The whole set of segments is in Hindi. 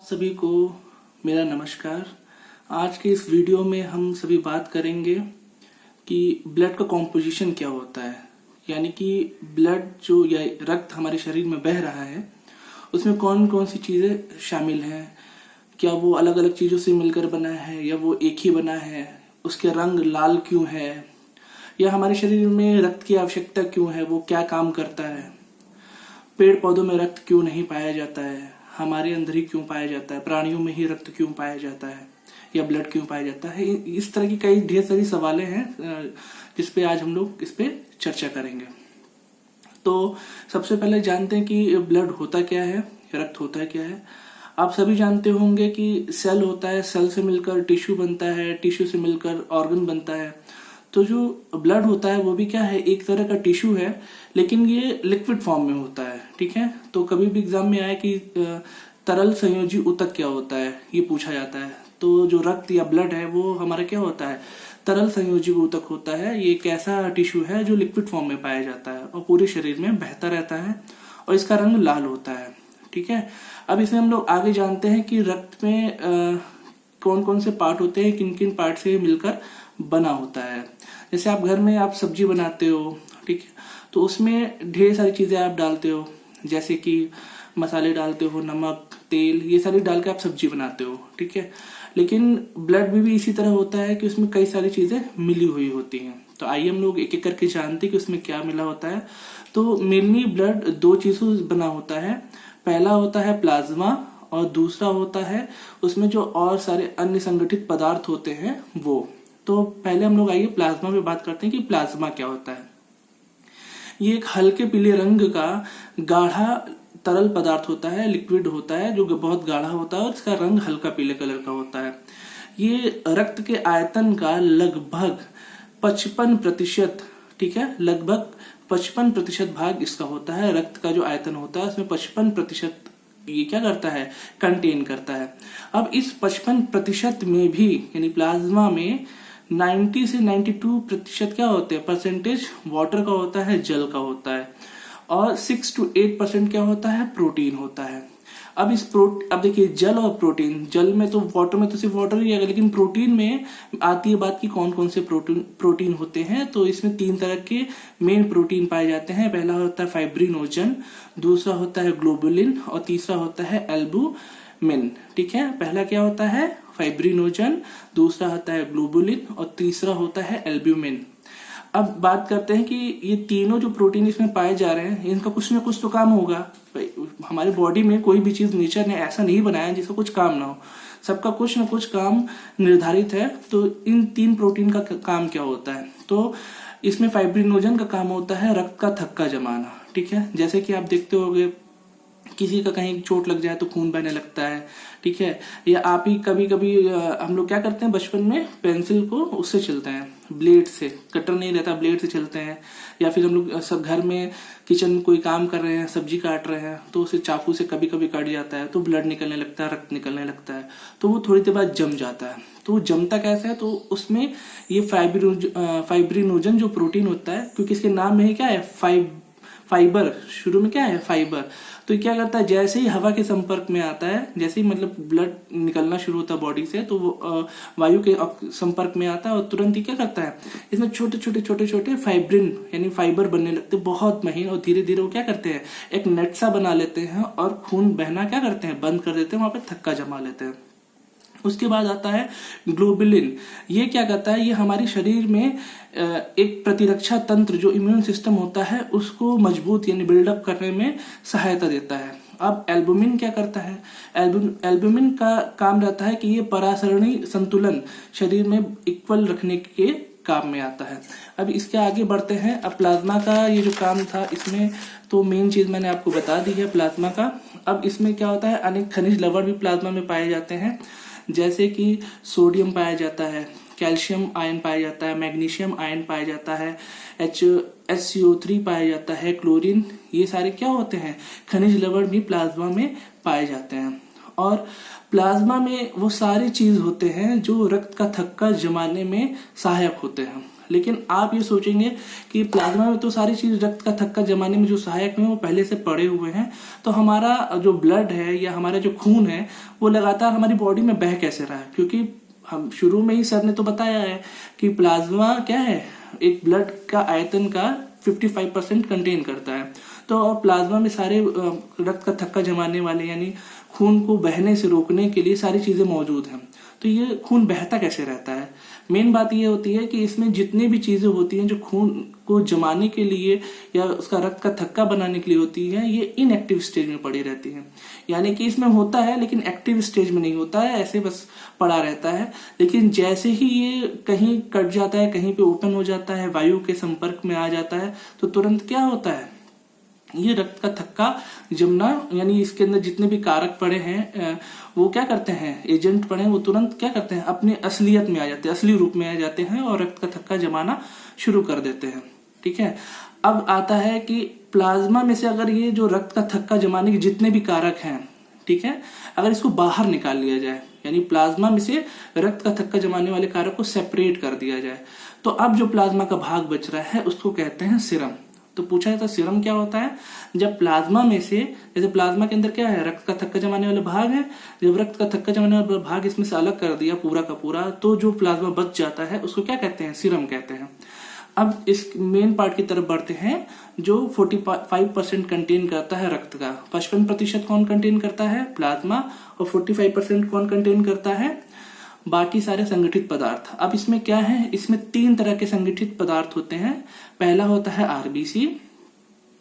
सभी को मेरा नमस्कार। आज के इस वीडियो में हम सभी बात करेंगे कि ब्लड का कॉम्पोजिशन क्या होता है, यानी कि ब्लड जो या रक्त हमारे शरीर में बह रहा है उसमें कौन कौन सी चीज़ें शामिल हैं, क्या वो अलग अलग चीज़ों से मिलकर बना है या वो एक ही बना है, उसके रंग लाल क्यों है, या हमारे शरीर में रक्त की आवश्यकता क्यों है, वो क्या काम करता है, पेड़ पौधों में रक्त क्यों नहीं पाया जाता है, हमारे अंदर ही क्यों पाया जाता है, प्राणियों में ही रक्त क्यों पाया जाता है या ब्लड क्यों पाया जाता है। इस तरह की कई ढेर सारी सवालें हैं जिस पे आज हम लोग इस पे चर्चा करेंगे। तो सबसे पहले जानते हैं कि ब्लड होता क्या है, रक्त होता है क्या है। आप सभी जानते होंगे कि सेल होता है, सेल से मिलकर टिश्यू बनता है, टिश्यू से मिलकर ऑर्गन बनता है। तो जो ब्लड होता है वो भी क्या है, एक तरह का टिश्यू है, लेकिन ये लिक्विड फॉर्म में होता है। ठीक है, तो कभी भी एग्जाम में आए कि तरल संयोजी ऊतक क्या होता है, ये पूछा जाता है। तो जो रक्त या ब्लड है वो हमारा क्या होता है, तरल संयोजी ऊतक होता है। ये एक ऐसा टिश्यू है जो लिक्विड फॉर्म में पाया जाता है और पूरे शरीर में बहता रहता है और इसका रंग लाल होता है। ठीक है, अब इसमें हम लोग आगे जानते हैं कि रक्त में कौन कौन से पार्ट होते हैं, किन किन पार्ट से मिलकर बना होता है। जैसे आप घर में आप सब्जी बनाते हो, ठीक है, तो उसमें ढेर सारी चीजें आप डालते हो, जैसे कि मसाले डालते हो, नमक, तेल, ये सारी डाल के आप सब्जी बनाते हो। ठीक है, लेकिन ब्लड में भी इसी तरह होता है कि उसमें कई सारी चीजें मिली हुई होती हैं। तो आइए हम लोग एक एक करके जानते हैं कि उसमें क्या मिला होता है। तो मेनली ब्लड दो चीजों से बना होता है। पहला होता है प्लाज्मा और दूसरा होता है उसमें जो और सारे अन्य संगठित पदार्थ होते हैं वो। तो पहले हम लोग आइए प्लाज्मा पे बात करते हैं कि प्लाज्मा क्या होता है। ये एक हल्के पीले रंग का गाढ़ा तरल पदार्थ होता है, लिक्विड होता है जो बहुत गाढ़ा होता है और इसका रंग हल्का पीले कलर का होता है। ये रक्त के आयतन का लगभग 55%, ठीक है, लगभग 55% भाग इसका होता है। रक्त का जो आयतन होता है उसमें 55% ये क्या करता है, कंटेन करता है। अब इस 55% में भी यानी प्लाज्मा में 90 से 92% क्या होते हैं, परसेंटेज वाटर का होता है, जल का होता है, और 6 to 8% क्या होता है, प्रोटीन होता है। अब अब देखिए जल और प्रोटीन, जल में तो वाटर में तो सिर्फ वाटर ही आएगा, लेकिन प्रोटीन में आती है बात की कौन कौन से प्रोटीन होते हैं। तो इसमें 3 तरह के मेन प्रोटीन पाए जाते हैं। पहला होता है फाइब्रिनोजन, दूसरा होता है ग्लोबुलिन और तीसरा होता है एल्बुमिन। ठीक है, पहला क्या होता है फाइब्रिनोजन, दूसरा होता है ग्लोबुलिन और तीसरा होता है एल्ब्यूमिन। अब बात करते हैं कि ये तीनों जो प्रोटीन इसमें पाए जा रहे हैं इनका कुछ ना कुछ तो काम होगा। हमारे बॉडी में कोई भी चीज नेचर ने ऐसा नहीं बनाया जिसका कुछ काम ना हो, सबका कुछ ना कुछ काम निर्धारित है। तो इन 3 प्रोटीन का काम क्या होता है, तो इसमें फाइब्रिनोजन का काम होता है रक्त का थक्का जमाना। ठीक है, जैसे कि आप देखते होंगे किसी का कहीं चोट लग जाए तो खून बहने लगता है। ठीक है, या आप ही कभी कभी हम लोग क्या करते हैं बचपन में, पेंसिल को उससे चलते हैं, ब्लेड से, कटर नहीं रहता ब्लेड से चलते हैं। या फिर हम लोग सब घर में किचन में कोई काम कर रहे हैं, सब्जी काट रहे हैं, तो उसे चाकू से कभी कभी कट जाता है तो ब्लड निकलने लगता है, रक्त निकलने लगता है, तो वो थोड़ी देर बाद जम जाता है। तो वो जमता कैसे है, तो उसमें ये फाइब्रिनोजन जो प्रोटीन होता है, क्योंकि इसके नाम में ही क्या है, फाइबर, शुरू में क्या है, फाइबर। तो ये क्या करता है, जैसे ही हवा के संपर्क में आता है, जैसे ही मतलब ब्लड निकलना शुरू होता है बॉडी से, तो वो वायु के संपर्क में आता है और तुरंत ही क्या करता है, इसमें छोटे छोटे फाइब्रिन यानी फाइबर बनने लगते हैं, बहुत महीन, और धीरे धीरे वो क्या करते हैं, एक नेट सा बना लेते हैं और खून बहना क्या करते हैं, बंद कर देते हैं, वहां पे थक्का जमा लेते हैं। उसके बाद आता है ग्लोबुलिन। ये क्या करता है, ये हमारे शरीर में एक प्रतिरक्षा तंत्र जो इम्यून सिस्टम होता है उसको मजबूत यानी बिल्डअप करने में सहायता देता है। अब एल्बुमिन क्या करता है, एल्बुमिन का काम रहता है कि ये परासरणी संतुलन शरीर में इक्वल रखने के काम में आता है। अब इसके आगे बढ़ते हैं। अब प्लाज्मा का ये जो काम था, इसमें तो मेन चीज मैंने आपको बता दी है प्लाज्मा का। अब इसमें क्या होता है, अनेक खनिज लवण भी प्लाज्मा में पाए जाते हैं, जैसे कि सोडियम पाया जाता है, कैल्शियम आयन पाया जाता है, मैग्नीशियम आयन पाया जाता है, HCO3 पाया जाता है, क्लोरीन, ये सारे क्या होते हैं, खनिज लवण भी प्लाज्मा में पाए जाते हैं। और प्लाज्मा में वो सारी चीज होते हैं जो रक्त का थक्का जमाने में सहायक होते हैं। लेकिन आप ये सोचेंगे कि प्लाज्मा में तो सारी चीज रक्त का थक्का जमाने में जो सहायक हैं वो पहले से पड़े हुए हैं, तो हमारा जो ब्लड है या हमारा जो खून है वो लगातार हमारी बॉडी में बह कैसे रहा है? क्योंकि हम शुरू में ही सर ने तो बताया है कि प्लाज्मा क्या है, एक ब्लड का आयतन का 55% कंटेन करता है। तो और प्लाज्मा में सारे रक्त का थक्का जमाने वाले यानी खून को बहने से रोकने के लिए सारी चीजें मौजूद हैं। तो ये खून बहता कैसे रहता है? मेन बात ये होती है कि इसमें जितनी भी चीजें होती हैं जो खून को जमाने के लिए या उसका रक्त का थक्का बनाने के लिए होती है, ये इनएक्टिव स्टेज में पड़ी रहती है। यानी कि इसमें होता है लेकिन एक्टिव स्टेज में नहीं होता है, ऐसे बस पड़ा रहता है। लेकिन जैसे ही ये कहीं कट जाता है, कहीं पे ओपन हो जाता है, वायु के संपर्क में आ जाता है, तो तुरंत क्या होता है, ये रक्त का थक्का जमना यानी इसके अंदर जितने भी कारक पड़े हैं वो क्या करते हैं, एजेंट पड़े हैं, वो तुरंत क्या करते हैं, अपनी असलियत में आ जाते हैं, असली रूप में आ जाते हैं और रक्त का थक्का जमाना शुरू कर देते हैं। ठीक है, अब आता है कि प्लाज्मा में से अगर ये जो रक्त का थक्का जमाने के जितने भी कारक हैं, ठीक है, अगर इसको बाहर निकाल लिया जाए, यानी प्लाज्मा में से रक्त का थक्का जमाने वाले कारक को सेपरेट कर दिया जाए, तो अब जो प्लाज्मा का भाग बच रहा है उसको कहते हैं सीरम। तो पूछा जाता है सीरम क्या होता है? जब प्लाज्मा में से, जैसे प्लाज्मा के अंदर क्या है, रक्त का थक्का जमाने वाला भाग है, जब रक्त का थक्का जमाने वाला भाग इसमें से अलग कर दिया पूरा का पूरा, तो जो प्लाज्मा बच जाता है उसको क्या कहते हैं, सीरम कहते हैं। अब इस मेन पार्ट की तरफ बढ़ते हैं जो 45% कंटेन करता है रक्त का। 55% कौन कंटेन करता है, प्लाज्मा, और 45% कौन कंटेन करता है, बाकी सारे संगठित पदार्थ। अब इसमें क्या है, इसमें 3 तरह के संगठित पदार्थ होते हैं। पहला होता है आरबीसी,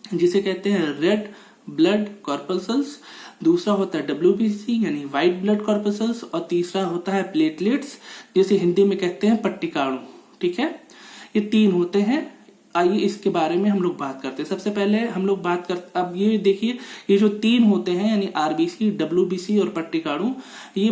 जिसे कहते हैं रेड ब्लड कॉर्पस्कल्स, दूसरा होता है डब्ल्यूबीसी यानी व्हाइट ब्लड कॉर्पस्कल्स, और तीसरा होता है प्लेटलेट्स, जिसे हिंदी में कहते हैं पट्टिकाणु। ठीक है, ये 3 होते हैं। आइए इसके बारे में हम लोग बात करते हैं। सबसे पहले हम लोग बात करते, अब ये देखिए, ये जो 3 होते हैं यानी आरबीसी, डब्ल्यूबीसी और पट्टिकाणु, ये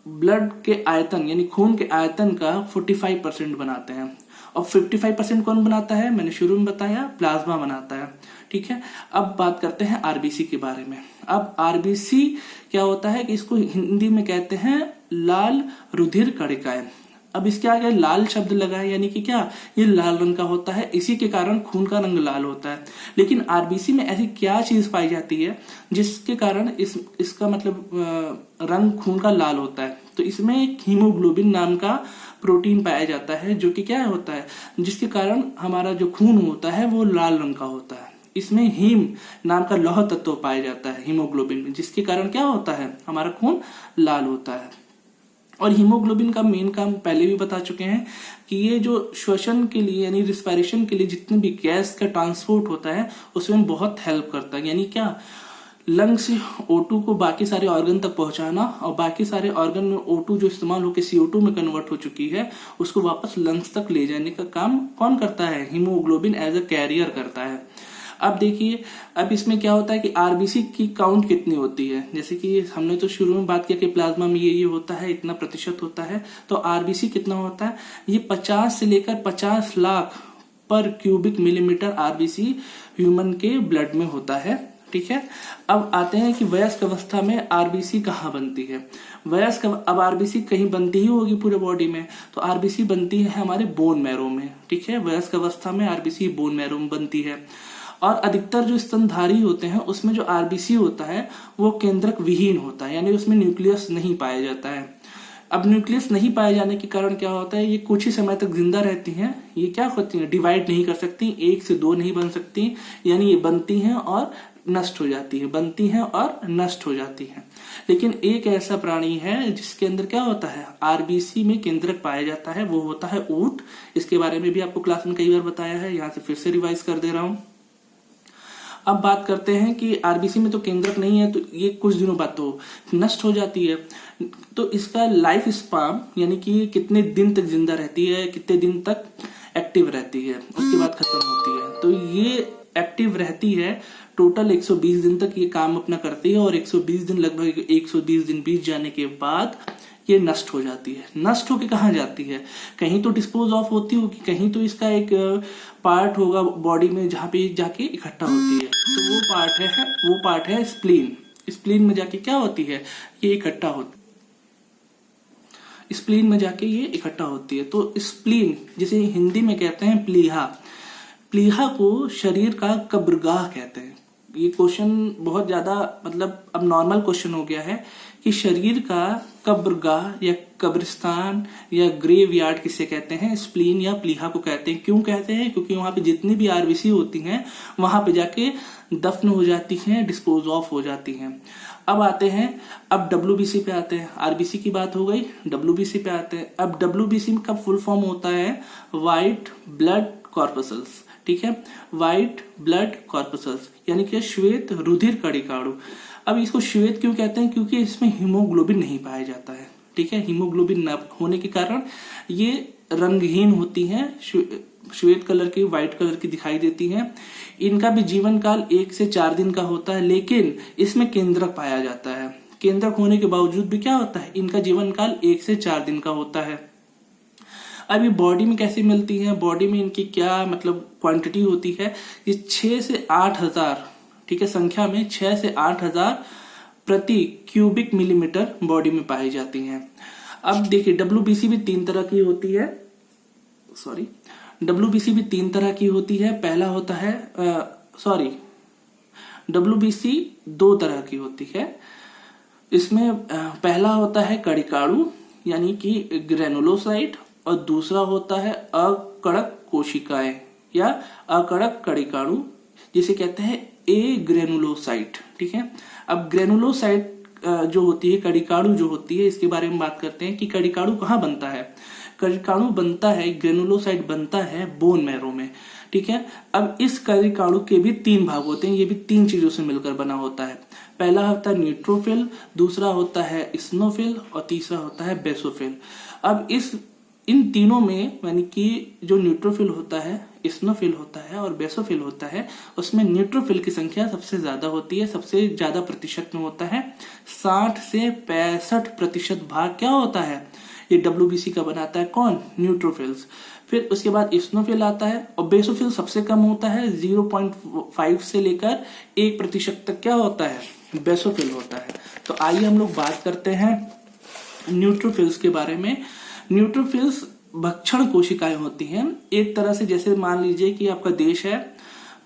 ब्लड के आयतन यानी खून के आयतन का 45% बनाते हैं। और 55% कौन बनाता है, मैंने शुरू में बताया, प्लाज्मा बनाता है। ठीक है, अब बात करते हैं आरबीसी के बारे में। अब आरबीसी क्या होता है कि इसको हिंदी में कहते हैं लाल रुधिर कणिकाएं। अब इसके आगे लाल शब्द लगा है, यानी कि क्या, ये लाल रंग का होता है, इसी के कारण खून का रंग लाल होता है। लेकिन आरबीसी में ऐसी क्या चीज पाई जाती है जिसके कारण इसका मतलब रंग खून का लाल होता है? तो इसमें एक हीमोग्लोबिन नाम का प्रोटीन पाया जाता है, जो कि क्या होता है, जिसके कारण हमारा जो खून होता है वो लाल रंग का होता है। इसमें हीम नाम का लौह तत्व पाया जाता है हीमोग्लोबिन में, जिसके कारण क्या होता है, हमारा खून लाल होता है। और हीमोग्लोबिन का मेन काम पहले भी बता चुके हैं कि ये जो श्वसन के लिए यानी रिस्पायरेशन के लिए जितने भी गैस का ट्रांसपोर्ट होता है उसमें बहुत हेल्प करता है। यानी क्या, लंग से O2 को बाकी सारे ऑर्गन तक पहुंचाना, और बाकी सारे ऑर्गन में O2 जो इस्तेमाल होकर CO2 में कन्वर्ट हो चुकी है उसको वापस लंग्स तक ले जाने का काम कौन करता है, हीमोग्लोबिन एज अ कैरियर करता है। अब देखिए, अब इसमें क्या होता है कि आरबीसी की काउंट कितनी होती है, जैसे कि हमने तो शुरू में बात किया कि प्लाज्मा में ये होता है, इतना प्रतिशत होता है, तो आरबीसी कितना होता है, ये 50 से लेकर 50 लाख पर क्यूबिक मिलीमीटर आरबीसी ह्यूमन के ब्लड में होता है। ठीक है, अब आते हैं कि वयस्क अवस्था में आरबीसी कहाँ बनती है। अब आरबीसी कहीं बनती ही होगी पूरे बॉडी में, तो आरबीसी बनती है हमारे बोन मैरो में। ठीक है, वयस्क अवस्था में आरबीसी बोन मैरो में बनती है। और अधिकतर जो स्तनधारी होते हैं उसमें जो आरबीसी होता है वो केंद्रक विहीन होता है, यानी उसमें न्यूक्लियस नहीं पाया जाता है। अब न्यूक्लियस नहीं पाए जाने के कारण क्या होता है, ये कुछ ही समय तक जिंदा रहती हैं। ये क्या होती हैं, डिवाइड नहीं कर सकती, 1 से 2 नहीं बन सकती, यानी ये बनती हैं और नष्ट हो जाती है, बनती हैं और नष्ट हो जाती हैं। लेकिन एक ऐसा प्राणी है जिसके अंदर क्या होता है, आरबीसी में केंद्रक पाया जाता है, वो होता है ऊंट। इसके बारे में भी आपको क्लास में कई बार बताया है, यहाँ से फिर से रिवाइज कर दे रहा हूँ। अब बात करते हैं कि आरबीसी में तो केंद्रक नहीं है, तो ये कुछ दिनों बाद तो नष्ट हो जाती है। तो इसका लाइफ स्पान यानी कि कितने दिन तक जिंदा रहती है, कितने दिन तक एक्टिव रहती है, उसके बाद खत्म होती है। तो ये एक्टिव रहती है टोटल 120 दिन तक ये काम अपना करती है, और 120 दिन, लगभग 120 दिन बीत जाने के बाद ये नष्ट हो जाती है। नष्ट होके कहाँ जाती है, कहीं तो डिस्पोज ऑफ होती होगी, कहीं तो इसका एक पार्ट होगा बॉडी में जहाँ पे जाके इकट्ठा होती है। तो वो पार्ट है स्प्लीन। स्प्लीन में जाके क्या होती है, ये इकट्ठा होती है, स्प्लीन में जाके ये इकट्ठा होती है। तो स्प्लीन जिसे हिंदी में कहते हैं प्लीहा, प्लीहा को शरीर का कब्रगाह कहते हैं। ये क्वेश्चन बहुत ज्यादा मतलब अब नॉर्मल क्वेश्चन हो गया है कि शरीर का कब्रगाह या कब्रिस्तान या ग्रेव यार्ड किसे कहते हैं, स्प्लीन या प्लीहा को कहते हैं। क्यों कहते हैं, क्योंकि वहां पे जितनी भी आरबीसी होती हैं वहां पे जाके दफन हो जाती हैं, डिस्पोज ऑफ हो जाती हैं। अब आते हैं, अब डब्ल्यूबीसी पे आते हैं। आरबीसी की बात हो गई, डब्ल्यूबीसी पे आते हैं। अब डब्ल्यूबीसी का फुल फॉर्म होता है व्हाइट ब्लड कॉर्पसल्स, ठीक है, व्हाइट ब्लड कॉर्पसल्स यानी कि श्वेत रुधिर कणिकाणु। अब इसको श्वेत क्यों कहते हैं, क्योंकि इसमें हीमोग्लोबिन नहीं पाया जाता है, ठीक है, हीमोग्लोबिन न होने के कारण ये रंगहीन होती हैं, श्वेत कलर की, व्हाइट कलर की दिखाई देती हैं। इनका भी जीवन काल 1 से 4 दिन का होता है, लेकिन इसमें केंद्रक पाया जाता है। केंद्रक होने के बावजूद भी क्या होता है, इनका जीवन काल 1 से 4 दिन का होता है। अब ये बॉडी में कैसे मिलती है, बॉडी में इनकी क्या मतलब क्वांटिटी होती है, ये 6 से 8 हजार, ठीक है, संख्या में 6 से 8 हजार प्रति क्यूबिक मिलीमीटर बॉडी में पाई जाती हैं। अब देखिए डब्ल्यूबीसी भी 3 तरह की होती है, सॉरी, डब्ल्यूबीसी भी 3 तरह की होती है। पहला होता है डब्ल्यूबीसी 2 तरह की होती है। इसमें पहला होता है कणिकाणु यानी कि ग्रेनुलोसाइट, और दूसरा होता है अकड़क कोशिकाएं या अकड़क कणिकाणु जिसे कहते हैं ए ग्रेनुलोसाइट, ठीक है। अब ग्रेनुलोसाइट जो होती है, कणिकाणु जो होती है, इसके बारे में बात करते हैं कि कणिकाणु कहाँ बनता है। कणिकाणु बनता है, ग्रेनुलोसाइट बनता है बोन मैरो में, ठीक है। अब इस कणिकाणु के भी 3 भाग होते हैं, ये भी 3 चीजों से मिलकर बना होता है। पहला होता है न्यूट्रोफिल, दूसरा होता है स्नोफिल और तीसरा होता है बेसोफिल। अब इन तीनों में यानी कि जो न्यूट्रोफिल होता है, स्नोफिल होता है और बेसोफिल होता है, उसमें न्यूट्रोफिल की संख्या सबसे ज्यादा होती है, सबसे ज्यादा प्रतिशत में होता है। 60 से 65% भाग क्या होता है, ये डब्ल्यूबीसी का बनाता है, कौन, न्यूट्रोफिल्स। फिर उसके बाद स्नोफिल आता है और बेसोफिल सबसे कम होता है, 0.5 से लेकर 1% तक क्या होता है, बेसोफिल होता है। तो आइए हम लोग बात करते हैं न्यूट्रोफिल्स के बारे में। न्यूट्रोफिल्स भक्षण कोशिकाएं होती हैं। एक तरह से जैसे मान लीजिए कि आपका देश है,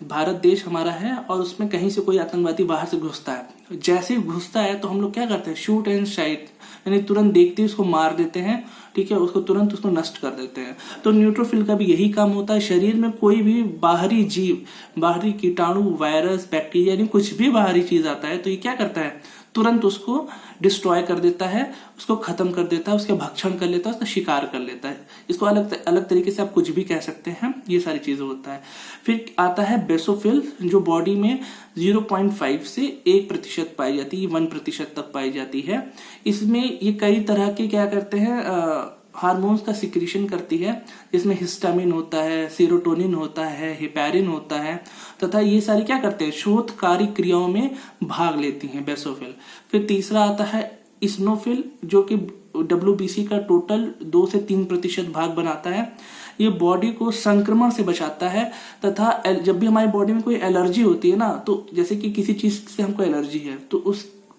भारत देश हमारा है, और उसमें कहीं से कोई आतंकवादी बाहर से घुसता है। जैसे ही घुसता है तो हम लोग क्या करते हैं, शूट एंड साइट, यानी तुरंत देखते ही उसको मार देते हैं, ठीक है, उसको तुरंत उसको नष्ट कर देते हैं। तो न्यूट्रोफिल का भी यही काम होता है। शरीर में कोई भी बाहरी जीव, बाहरी कीटाणु, वायरस, बैक्टीरिया, यानी कुछ भी बाहरी चीज आता है तो ये क्या करता है, तुरंत उसको डिस्ट्रॉय कर देता है, उसको खत्म कर देता है, उसका भक्षण कर लेता है, उसका शिकार कर लेता है। इसको अलग अलग तरीके से आप कुछ भी कह सकते हैं, ये सारी चीजें होता है। फिर आता है बेसोफिल जो बॉडी में 0.5 से 1% पाई जाती है, 1% तक पाई जाती है। इसमें ये कई तरह के क्या करते हैं, हार्मोन्स का सिक्रीशन करती है, जिसमें हिस्टामिन होता है, सेरोटोनिन होता है, हेपेरिन होता है, तथा ये सारी क्या करते हैं, शोधकारी क्रियाओं में भाग लेती हैं बेसोफिल। फिर तीसरा आता है स्नोफिल जो कि डब्ल्यूबीसी का टोटल 2 से 3% भाग बनाता है। ये बॉडी को संक्रमण से बचाता है, तथा जब भी हमारी बॉडी में कोई एलर्जी होती है ना, तो जैसे कि किसी चीज से हमको एलर्जी है तो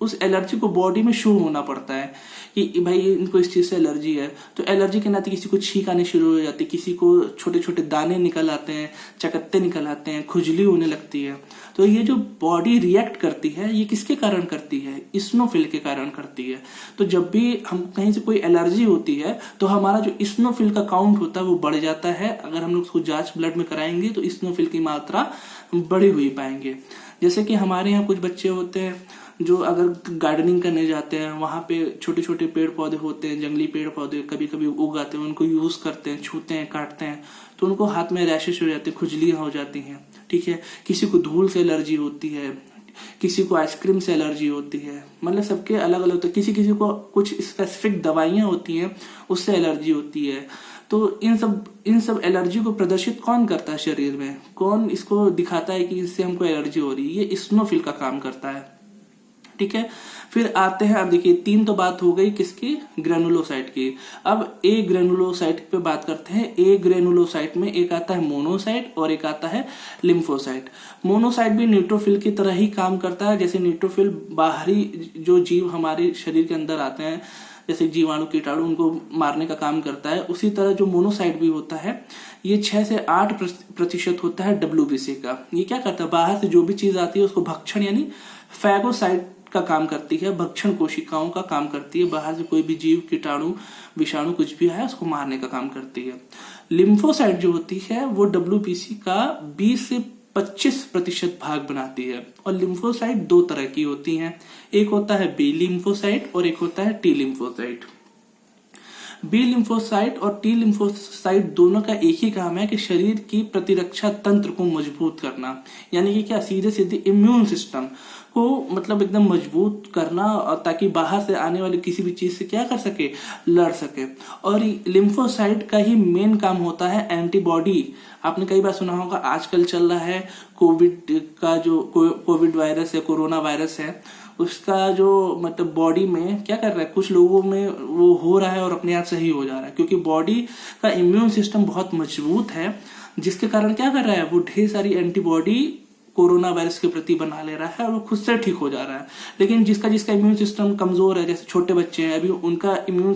उस एलर्जी को बॉडी में शो होना पड़ता है कि भाई इनको इस चीज से एलर्जी है। तो एलर्जी के नाते किसी को छींक आने शुरू हो जाती है, किसी को छोटे छोटे दाने निकल आते हैं, चकत्ते निकल आते हैं, खुजली होने लगती है। तो ये जो बॉडी रिएक्ट करती है ये किसके कारण करती है, स्नोफिल के कारण करती है। तो जब भी हम कहीं से कोई एलर्जी होती है तो हमारा जो स्नोफिल का काउंट होता है वो बढ़ जाता है। अगर हम लोग उसको जांच ब्लड में कराएंगे तो स्नोफिल की मात्रा बढ़ी हुई पाएंगे। जैसे कि हमारे यहाँ कुछ बच्चे होते हैं जो अगर गार्डनिंग करने जाते हैं, वहां पे छोटे छोटे पेड़ पौधे होते हैं, जंगली पेड़ पौधे कभी कभी उगाते हैं, उनको यूज करते हैं, छूते हैं, काटते हैं, तो उनको हाथ में रैशेस हो जाते हैं, खुजलियां हो जाती हैं, ठीक है। किसी को धूल से एलर्जी होती है, किसी को आइसक्रीम से एलर्जी होती है, मतलब सबके अलग अलग होता है। किसी किसी को कुछ स्पेसिफिक दवाइयां होती हैं उससे एलर्जी होती है। तो इन सब एलर्जी को प्रदर्शित कौन करता है शरीर में, कौन इसको दिखाता है कि इससे हमको एलर्जी हो रही है, ये स्नोफिल का काम करता है। ठीक है। फिर आते हैं, अब देखिए 3 तो बात हो गई किसकी, ग्रेनुलोसाइट की। अब ए ग्रेनुलोसाइट पे बात करते हैं। ए ग्रेनुलोसाइट में एक आता है मोनोसाइट और एक आता है लिम्फोसाइट। मोनोसाइट भी न्यूट्रोफिल की तरह ही काम करता है। जैसे न्यूट्रोफिल बाहरी जो जीव हमारे शरीर के अंदर आते हैं, जैसे जीवाणु कीटाणु, उनको मारने का काम करता है, उसी तरह जो मोनोसाइट भी होता है ये 6 से 8% होता है WBC का। ये क्या करता है, बाहर से जो भी चीज आती है उसको भक्षण यानी फैगोसाइट का काम करती है, भक्षण कोशिकाओं का काम करती है। बाहर से कोई भी जीव कीटाणु विषाणु कुछ भी है उसको मारने का काम करती है। लिम्फोसाइट जो होती है वो WBC का 20 से 25% भाग बनाती है। और लिम्फोसाइट 2 तरह की होती हैं, एक होता है बी लिम्फोसाइट और एक होता है टी लिम्फोसाइट। बी लिम्फोसाइट और टी लिम्फोसाइट दोनों का एक ही काम है कि शरीर की प्रतिरक्षा तंत्र को मजबूत करना, यानी कि क्या, सीधे सीधे इम्यून सिस्टम को मतलब एकदम मजबूत करना, और ताकि बाहर से आने वाली किसी भी चीज से क्या कर सके, लड़ सके। और लिम्फोसाइट का ही मेन काम होता है एंटीबॉडी। आपने कई बार सुना होगा, आजकल चल रहा है कोविड का जो कोविड वायरस है, कोरोना वायरस है, उसका जो मतलब बॉडी में क्या कर रहा है, कुछ लोगों में वो हो रहा है और अपने आप सही हो जा रहा है, क्योंकि बॉडी का इम्यून सिस्टम बहुत मजबूत है, जिसके कारण क्या कर रहा है, वो ढेर सारी एंटीबॉडी कोरोना वायरस के प्रति बना ले रहा है और वो खुद से ठीक हो जा रहा है। लेकिन जिसका इम्यून सिस्टम कमजोर है, जैसे छोटे बच्चे हैं, अभी उनका इम्यून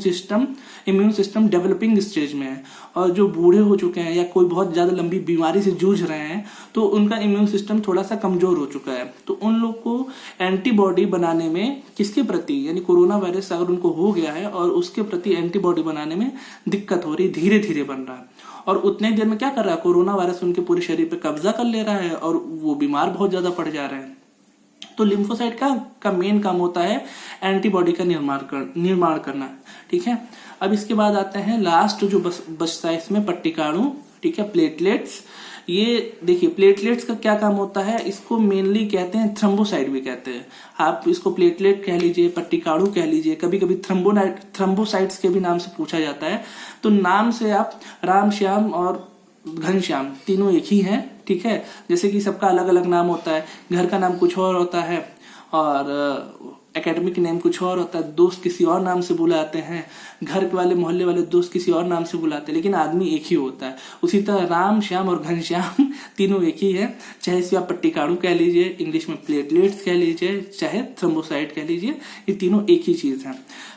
सिस्टम डेवलपिंग स्टेज में है, और जो बूढ़े हो चुके हैं या कोई बहुत ज्यादा लंबी बीमारी से जूझ रहे हैं तो उनका इम्यून सिस्टम थोड़ा सा कमजोर हो चुका है। तो उन लोग को एंटीबॉडी बनाने में किसके प्रति, यानी कोरोना वायरस अगर उनको हो गया है और उसके प्रति एंटीबॉडी बनाने में दिक्कत हो रही, धीरे धीरे बन रहा है, और उतने देर में क्या कर रहा है, कोरोना वायरस उनके पूरे शरीर पे कब्जा कर ले रहा है और वो बीमार बहुत ज्यादा पड़ जा रहे हैं। तो लिम्फोसाइट का मेन काम होता है एंटीबॉडी का निर्माण करना, ठीक है। अब इसके बाद आते हैं लास्ट जो बचता है इसमें पट्टिकाणु, ठीक है, प्लेटलेट्स। ये देखिए प्लेटलेट्स का क्या काम होता है, इसको मेनली कहते हैं थ्रम्बोसाइट भी कहते हैं। आप इसको प्लेटलेट कह लीजिए, पट्टिकाणु कह लीजिए, कभी कभी थ्रम्बोसाइट्स के भी नाम से पूछा जाता है। तो नाम से आप राम श्याम और घनश्याम तीनों एक ही हैं, ठीक है। जैसे कि सबका अलग अलग नाम होता है, घर का नाम कुछ और होता है और एकेडमिक नेम कुछ और होता है, दोस्त किसी और नाम से बुलाते हैं, घर वाले मोहल्ले वाले दोस्त किसी और नाम से बुलाते हैं, लेकिन आदमी एक ही होता है। उसी तरह राम श्याम और घनश्याम तीनों एक ही है, चाहे इसे आप पट्टिकाणु कह लीजिए, इंग्लिश में प्लेटलेट्स कह लीजिए, चाहे थ्रोम्बोसाइट कह लीजिए, ये तीनों एक ही चीज है।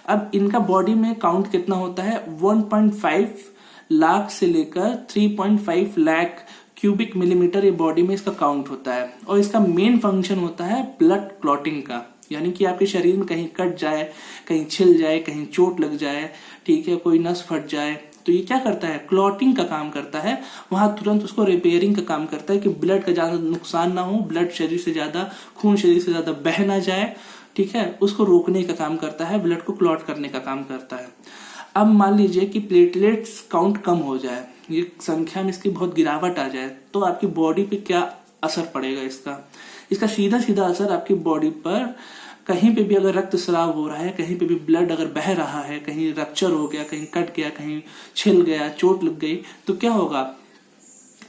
अब इनका बॉडी में काउंट कितना होता है, 1.5 लाख से लेकर 3.5 लाख क्यूबिक मिलीमीटर ये बॉडी में इसका काउंट होता है। और इसका मेन फंक्शन होता है ब्लड क्लॉटिंग का, यानी कि आपके शरीर में कहीं कट जाए, कहीं छिल जाए, कहीं चोट लग जाए, ठीक है, कोई नस फट जाए, तो ये क्या करता है, क्लॉटिंग का काम करता है। वहां तुरंत उसको रिपेयरिंग का काम करता है कि ब्लड का ज्यादा नुकसान ना हो, ब्लड शरीर से ज्यादा, खून शरीर से ज्यादा बह ना जाए, ठीक है, उसको रोकने का काम करता है, ब्लड को क्लॉट करने का काम करता है। अब मान लीजिए कि प्लेटलेट्स काउंट कम हो जाए, ये संख्या में इसकी बहुत गिरावट आ जाए, तो आपकी बॉडी पे क्या असर पड़ेगा इसका सीधा सीधा असर आपकी बॉडी पर, कहीं पे भी अगर रक्तस्राव हो रहा है, कहीं पे भी ब्लड अगर बह रहा है, कहीं रप्चर हो गया, कहीं कट गया, कहीं छिल गया, चोट लग गई, तो क्या होगा,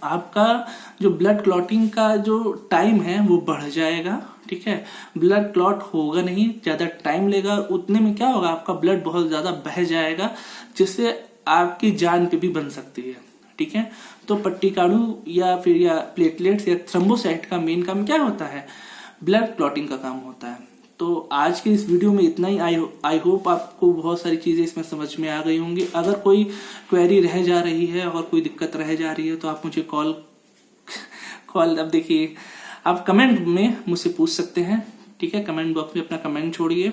आपका जो ब्लड क्लॉटिंग का जो टाइम है वो बढ़ जाएगा, ठीक है। ब्लड क्लॉट होगा नहीं, ज्यादा टाइम लेगा, उतने में क्या होगा, आपका ब्लड बहुत ज्यादा बह जाएगा, जिससे आपकी जान पे भी बन सकती है, ठीक है। तो पट्टिकाणु या प्लेटलेट्स या थ्रोम्बोसाइट का मेन काम क्या होता है, ब्लड क्लॉटिंग का काम होता है। तो आज के इस वीडियो में इतना ही। आई होप आपको बहुत सारी चीजें इसमें समझ में आ गई होंगी। अगर कोई क्वेरी रह जा रही है और कोई दिक्कत रह जा रही है तो आप मुझे कॉल अब देखिए, आप कमेंट में मुझसे पूछ सकते हैं, ठीक है। कमेंट बॉक्स में अपना कमेंट छोड़िए।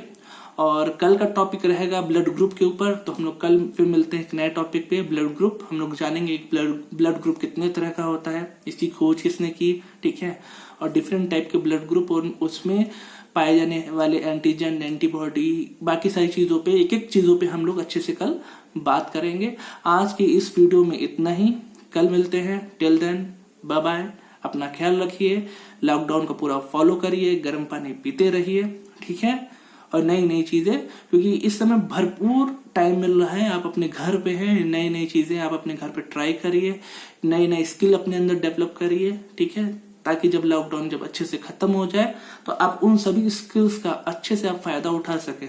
और कल का टॉपिक रहेगा ब्लड ग्रुप के ऊपर, तो हम लोग कल फिर मिलते हैं एक नए टॉपिक पे, ब्लड ग्रुप। हम लोग जानेंगे ब्लड ग्रुप कितने तरह का होता है, इसकी खोज किसने की, ठीक है, और डिफरेंट टाइप के ब्लड ग्रुप और उसमें पाए जाने वाले एंटीजन, एंटीबॉडी, बाकी सारी चीजों पे, एक एक चीजों पे हम लोग अच्छे से कल बात करेंगे। आज की इस वीडियो में इतना ही, कल मिलते हैं। टिल देन बाय बाय, अपना ख्याल रखिए, लॉकडाउन का पूरा फॉलो करिए, गर्म पानी पीते रहिए, ठीक है, और नई नई चीजें, क्योंकि इस समय भरपूर टाइम मिल रहा है, आप अपने घर पे हैं, नई नई चीजें आप अपने घर पे ट्राई करिए, नई नई स्किल अपने अंदर डेवलप करिए, ठीक है, ताकि जब लॉकडाउन जब अच्छे से खत्म हो जाए तो आप उन सभी स्किल्स का अच्छे से आप फायदा उठा सके।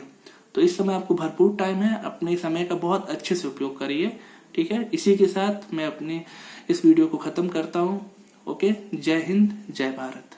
तो इस समय आपको भरपूर टाइम है, अपने समय का बहुत अच्छे से उपयोग करिए। ठीक है, इसी के साथ मैं अपने इस वीडियो को खत्म करता हूँ। ओके, जय हिंद, जय भारत।